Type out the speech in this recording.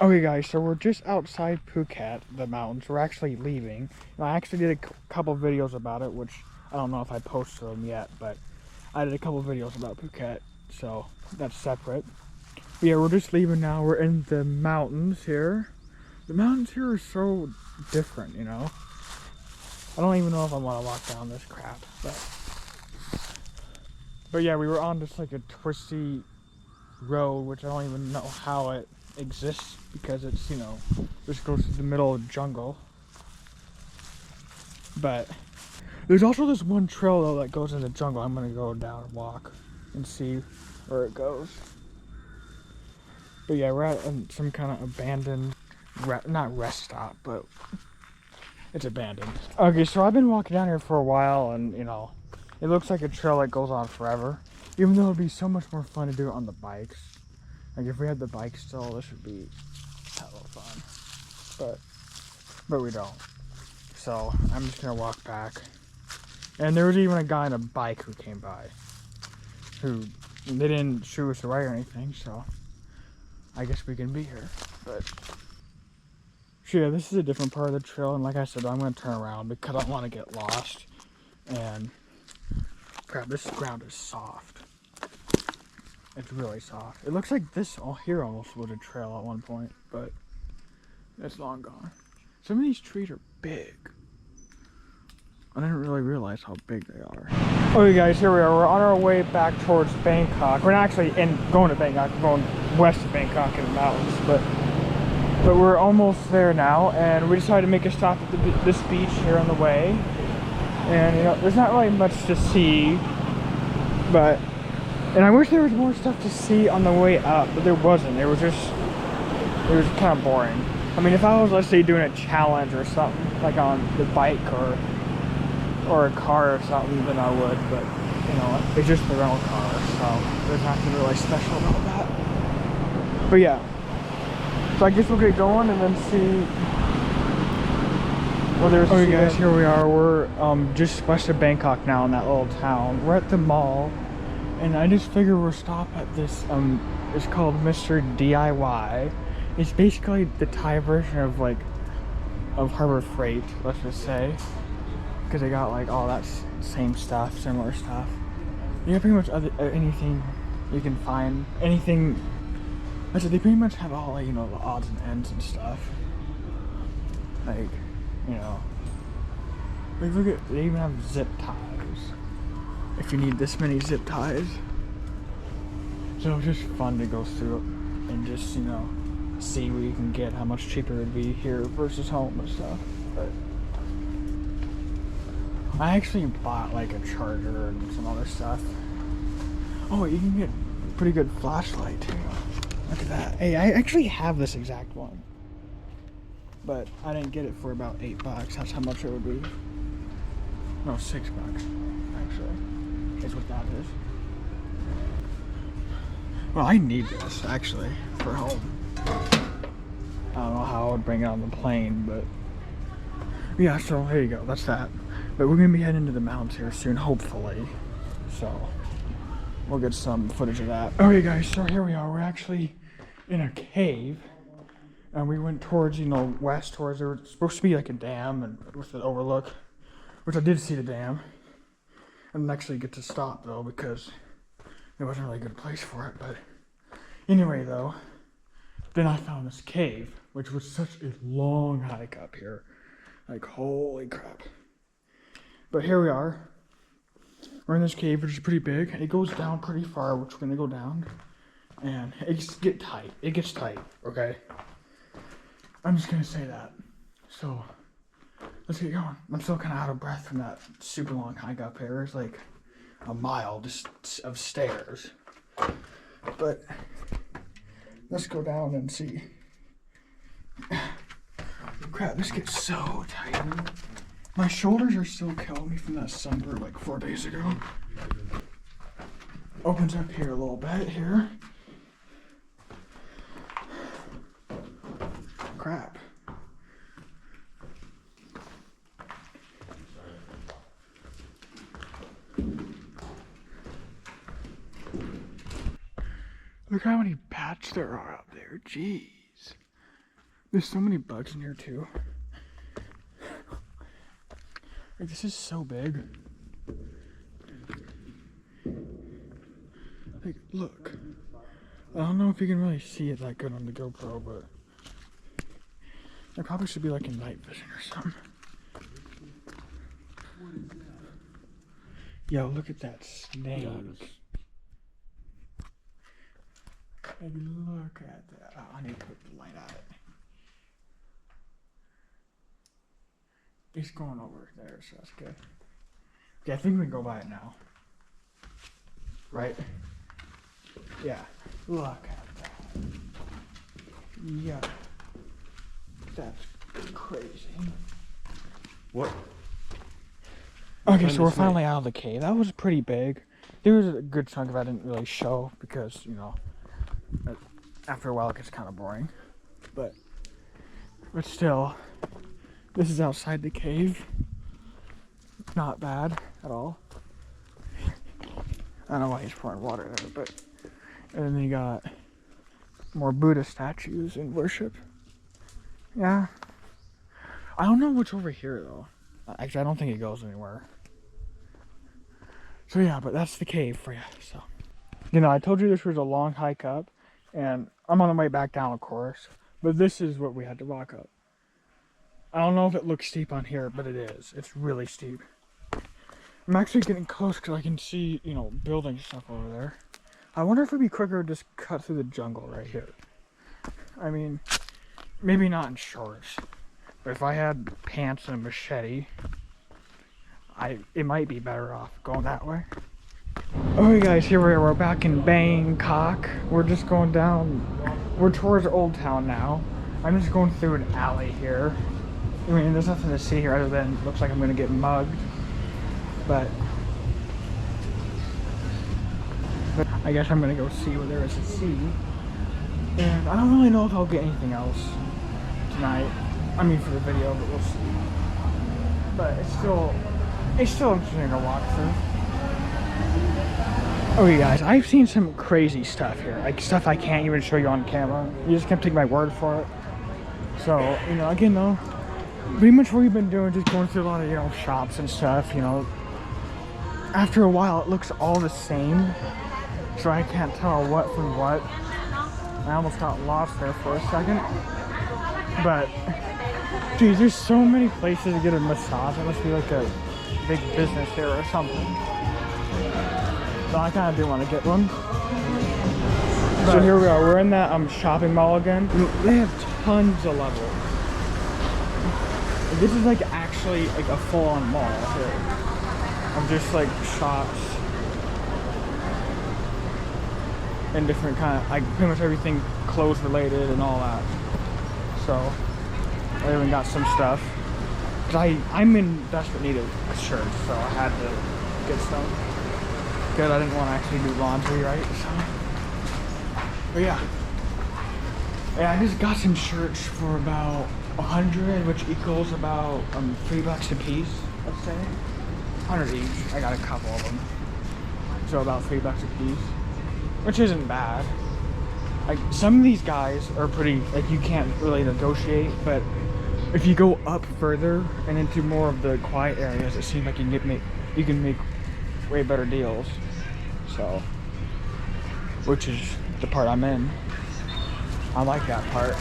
Okay guys, so we're just outside Phuket, the mountains. We're actually leaving. And I actually did a couple videos about it, which I don't know if I posted them yet, but I did a couple videos about Phuket, so that's separate. But yeah, we're just leaving now. We're in the mountains here. The mountains here are so different, you know? I don't even know if I want to walk down this crap, but yeah, we were on just like a twisty road, which I don't even know how it exists because it's, you know, just goes through the middle of the jungle. But there's also this one trail though that goes in the jungle. I'm gonna go down and walk and see where it goes. But yeah, we're at some kind of abandoned, not rest stop, but it's abandoned. Okay, so I've been walking down here for a while, and you know, it looks like a trail that goes on forever. Even though it'd be so much more fun to do it on the bikes. Like if we had the bike still, this would be hella fun. But we don't. So I'm just gonna walk back. And there was even a guy on a bike who came by. Who, they didn't shoo us away or anything, so I guess we can be here. But so yeah, this is a different part of the trail, and like I said, I'm gonna turn around because I don't want to get lost. And crap, this ground is soft. It's really soft. It looks like this all here almost was a trail at one point, but it's long gone. Some of these trees are big. I didn't really realize how big they are. Okay guys, here we are. We're on our way back towards Bangkok. We're not actually going to Bangkok, we're going west of Bangkok in the mountains, but we're almost there now, and we decided to make a stop at this beach here on the way. And you know, there's not really much to see, and I wish there was more stuff to see on the way up, but there wasn't. It was kind of boring. I mean, if I was, let's say, doing a challenge or something, like on the bike or a car or something, then I would, but, you know, it's just the rental car, so there's nothing really special about that. But yeah, so I guess we'll get going and then see what there's to see. Okay guys, here we are. We're just west of Bangkok now in that little town. We're at the mall. And I just figured we'll stop at this, it's called Mr. DIY. It's basically the Thai version of of Harbor Freight, let's just say. Because they got like all that same stuff, similar stuff. You got pretty much anything you can find. Anything, I said they pretty much have all, like, you know, the odds and ends and stuff. Like, you know. Like look at, they even have zip ties. If you need this many zip ties. So it's just fun to go through and just, you know, see what you can get, how much cheaper it would be here versus home and stuff. But I actually bought like a charger and some other stuff. Oh, you can get a pretty good flashlight too. Look at that. Hey, I actually have this exact one. But I didn't get it for about $8. That's how much it would be. No, $6 actually. Is what that is. Well, I need this actually for home. I don't know how I would bring it on the plane, but yeah, so here you go, that's that. But we're gonna be heading into the mountains here soon, hopefully. So we'll get some footage of that. Okay guys, so here we are. We're actually in a cave. And we went towards, you know, west towards, there was supposed to be like a dam and with an overlook. Which I did see the dam. I didn't actually get to stop though because it wasn't really a good place for it. But anyway though, then I found this cave, which was such a long hike up here. Like holy crap. But here we are. We're in this cave, which is pretty big. It goes down pretty far, which we're gonna go down. And it gets tight. It gets tight, okay? I'm just gonna say that. So let's get going. I'm still kind of out of breath from that super long hike up here. It's like a mile just of stairs. But let's go down and see. Crap, this gets so tight. My shoulders are still killing me from that sunburn like 4 days ago. Opens up here a little bit here. Crap. Look how many bats there are up there. Jeez. There's so many bugs in here too. Like, this is so big. Like, look. I don't know if you can really see it that good on the GoPro, but there probably should be like a night vision or something. Yo, look at that snake. Like, look at that. Oh, I need to put the light on it. It's going over there, so that's good. Okay, I think we can go by it now. Right? Yeah. Look at that. Yeah. That's crazy. What? Okay, so we're finally out of the cave. That was pretty big. There was a good chunk of it I didn't really show because, you know, after a while it gets kind of boring. But still, this is outside the cave. Not bad at all. I don't know why he's pouring water there, but... And then you got more Buddha statues in worship. Yeah. I don't know what's over here, though. Actually, I don't think it goes anywhere. So yeah, but that's the cave for you, so. You know, I told you this was a long hike up, and I'm on the way back down, of course. But this is what we had to walk up. I don't know if it looks steep on here, but it is. It's really steep. I'm actually getting close because I can see, you know, building stuff over there. I wonder if it'd be quicker to just cut through the jungle right here. I mean, maybe not in shorts, but if I had pants and a machete, it might be better off going that way. Okay guys, here we are. We're back in Bangkok. We're just going down, we're towards Old Town now. I'm just going through an alley here. I mean, there's nothing to see here other than it looks like I'm gonna get mugged. But I guess I'm gonna go see what there is to see. And I don't really know if I'll get anything else tonight. I mean, for the video, but we'll see. But it's still interesting to walk through. Okay guys, I've seen some crazy stuff here. Like stuff I can't even show you on camera. You just can't take my word for it. So, you know, again though, pretty much what we've been doing, just going through a lot of, you know, shops and stuff, you know. After a while, it looks all the same. So I can't tell what from what. I almost got lost there for a second. But, geez, there's so many places to get a massage. It must be like a big business here or something. So I kind of do want to get one. So here we are. We're in that shopping mall again. They have tons of levels. This is like actually like a full-on mall here. Of just like shops. And different kind of, like pretty much everything clothes related and all that. So I even got some stuff. Cause I'm in desperate need of shirts, so I had to get some. Good, I didn't want to actually do laundry, right? So, but yeah. Yeah, I just got some shirts for about 100, which equals about $3 a piece, let's say. 100 each. I got a couple of them. So about $3 a piece. Which isn't bad. Like some of these guys are pretty, like you can't really negotiate, but if you go up further and into more of the quiet areas, it seems like you can make way better deals. So, which is the part I'm in. I like that part.